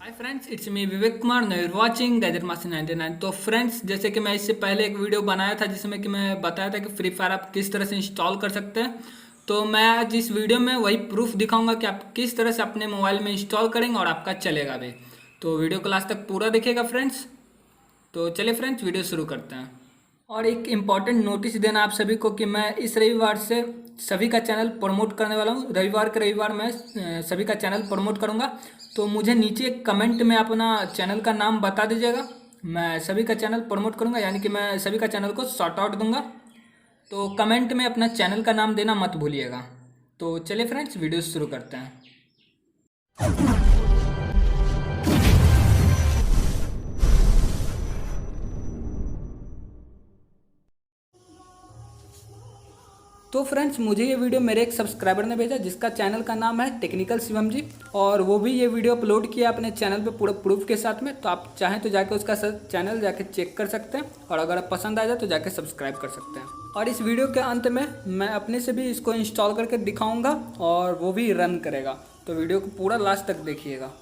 Hi friends, it's me Vivek Kumar. Now you're watching gadget master 99। तो friends, जैसे कि मैं इससे पहले एक वीडियो बनाया था जिसमें कि मैं बताया था कि फ्री फायर आप किस तरह से इंस्टॉल कर सकते हैं। तो मैं आज इस वीडियो में वही प्रूफ दिखाऊंगा कि आप किस तरह से अपने मोबाइल में इंस्टॉल करेंगे और आपका चलेगा भी। तो वीडियो को लास्ट तक पूरा देखिएगा फ्रेंड्स। तो चलिए फ्रेंड्स, वीडियो शुरू करते हैं। और एक इम्पॉर्टेंट नोटिस देना आप सभी को कि मैं इस रविवार से सभी का चैनल प्रमोट करने वाला हूँ। रविवार के रविवार मैं सभी का चैनल प्रमोट करूँगा। तो मुझे नीचे कमेंट में अपना चैनल का नाम बता दीजिएगा। मैं सभी का चैनल प्रमोट करूँगा, यानी कि मैं सभी का चैनल को शॉर्ट आउट दूंगा। तो कमेंट में अपना चैनल का नाम देना मत भूलिएगा। तो चलिए फ्रेंड्स, वीडियो शुरू करते हैं। तो फ्रेंड्स, मुझे ये वीडियो मेरे एक सब्सक्राइबर ने भेजा जिसका चैनल का नाम है टेक्निकल शिवम जी, और वो भी ये वीडियो अपलोड किया अपने चैनल पे पूरा प्रूफ के साथ में। तो आप चाहें तो जाके उसका चैनल जाके चेक कर सकते हैं, और अगर आप पसंद आ जाए तो जाके सब्सक्राइब कर सकते हैं। और इस वीडियो के अंत में मैं अपने से भी इसको इंस्टॉल करके दिखाऊँगा और वो भी रन करेगा। तो वीडियो को पूरा लास्ट तक देखिएगा।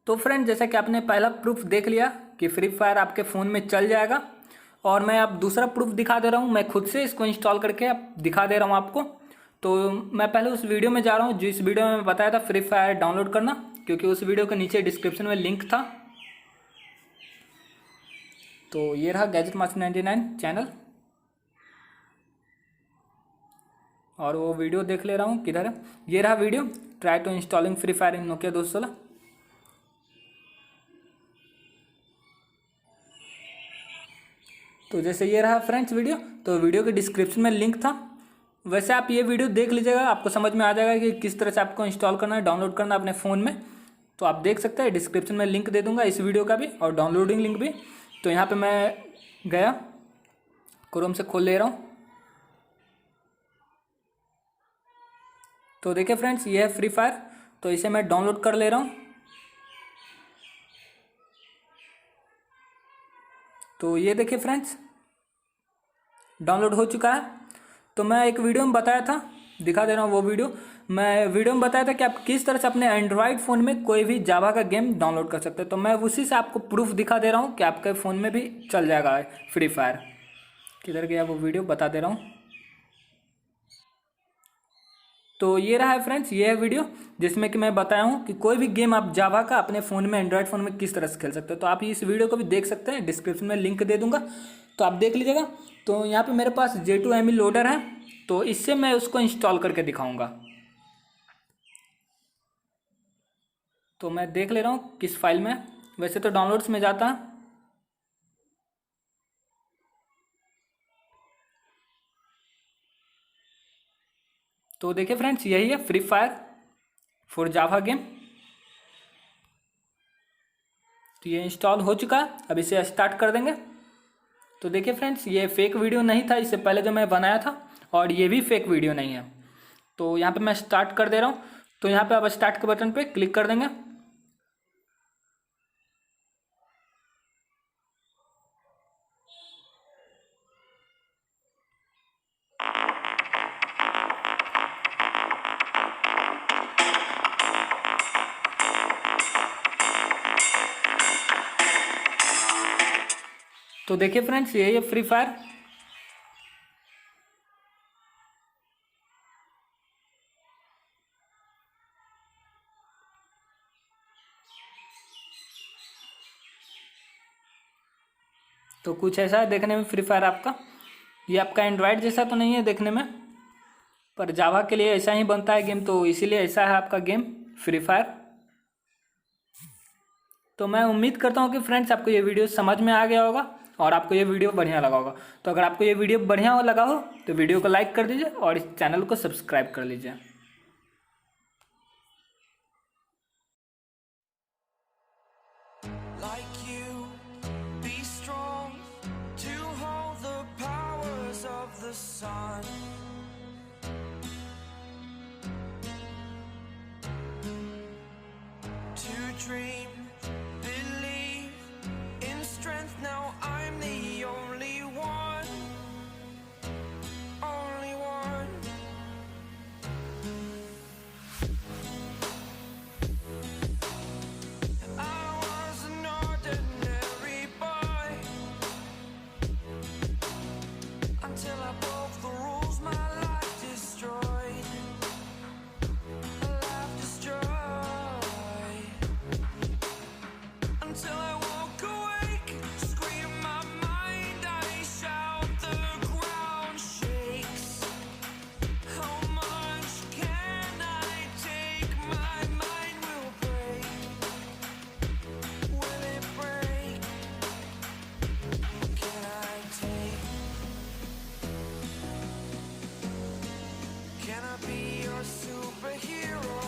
तो फ्रेंड, जैसा कि आपने पहला प्रूफ देख लिया कि फ्री फायर आपके फ़ोन में चल जाएगा, और मैं अब दूसरा प्रूफ दिखा दे रहा हूँ। मैं खुद से इसको इंस्टॉल करके अब दिखा दे रहा हूँ आपको। तो मैं पहले उस वीडियो में जा रहा हूँ जिस वीडियो में मैं बताया था फ्री फायर डाउनलोड करना, क्योंकि उस वीडियो के नीचे डिस्क्रिप्शन में लिंक था। तो ये रहा गैजेट मास्टर 99 चैनल, और वो वीडियो देख ले रहा हूँ किधर है। ये रहा video, try to installing free fire in Nokia 216। तो जैसे ये रहा फ्रेंड्स वीडियो, तो वीडियो के डिस्क्रिप्शन में लिंक था। वैसे आप ये वीडियो देख लीजिएगा, आपको समझ में आ जाएगा कि किस तरह से आपको इंस्टॉल करना है, डाउनलोड करना है अपने फ़ोन में। तो आप देख सकते हैं, डिस्क्रिप्शन में लिंक दे दूंगा इस वीडियो का भी और डाउनलोडिंग लिंक भी। तो यहाँ पे मैं गया, क्रोम से खोल ले रहा हूँ। तो देखिए फ्रेंड्स, ये है फ्री फायर। तो इसे मैं डाउनलोड कर ले रहा हूँ। तो ये देखिए फ्रेंड्स, डाउनलोड हो चुका है। तो मैं एक वीडियो में बताया था, दिखा दे रहा हूँ वो वीडियो। मैं वीडियो में बताया था कि आप किस तरह से अपने एंड्रॉयड फ़ोन में कोई भी जावा का गेम डाउनलोड कर सकते हैं। तो मैं उसी से आपको प्रूफ दिखा दे रहा हूँ कि आपके फ़ोन में भी चल जाएगा फ्री फायर। किधर गया वो वीडियो, बता दे रहा हूँ। तो ये रहा है फ्रेंड्स, ये है वीडियो जिसमें कि मैं बताया हूँ कि कोई भी गेम आप जावा का अपने फ़ोन में, एंड्रॉयड फ़ोन में किस तरह से खेल सकते हो। तो आप इस वीडियो को भी देख सकते हैं, डिस्क्रिप्शन में लिंक दे दूंगा, तो आप देख लीजिएगा। तो यहाँ पे मेरे पास J2ME लोडर है, तो इससे मैं उसको इंस्टॉल करके दिखाऊंगा। तो मैं देख ले रहा हूँ किस फाइल में। वैसे तो डाउनलोड्स में जाता है। तो देखिए फ्रेंड्स, यही है free fire for Java game. तो ये इंस्टॉल हो चुका है, अब इसे स्टार्ट कर देंगे। तो देखिए फ्रेंड्स, ये फेक वीडियो नहीं था इससे पहले जो मैं बनाया था, और ये भी फेक वीडियो नहीं है। तो यहाँ पे मैं स्टार्ट कर दे रहा हूँ। तो यहाँ पे आप स्टार्ट के बटन पे क्लिक कर देंगे। तो देखिए फ्रेंड्स, ये फ्री फायर। तो कुछ ऐसा है देखने में फ्री फायर आपका। ये आपका एंड्रॉयड जैसा तो नहीं है देखने में, पर जावा के लिए ऐसा ही बनता है गेम, तो इसीलिए ऐसा है आपका गेम फ्री फायर। तो मैं उम्मीद करता हूँ कि फ्रेंड्स आपको ये वीडियो समझ में आ गया होगा और आपको ये वीडियो बढ़िया लगा होगा। तो अगर आपको ये वीडियो बढ़िया लगा हो तो वीडियो को लाइक कर दीजिए और इस चैनल को सब्सक्राइब कर लीजिए। Like you, be strong to hold the powers of the sun. To dream, believe in strength. Now I'm the only one, only one. I was an ordinary boy until I broke the rules. My life destroyed, life destroyed. Until I woke awake, scream my mind, I shout, the ground shakes. How much can I take? My mind will break. Will it break? Can I take? Can I be your superhero?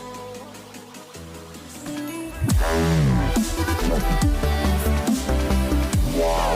Yeah.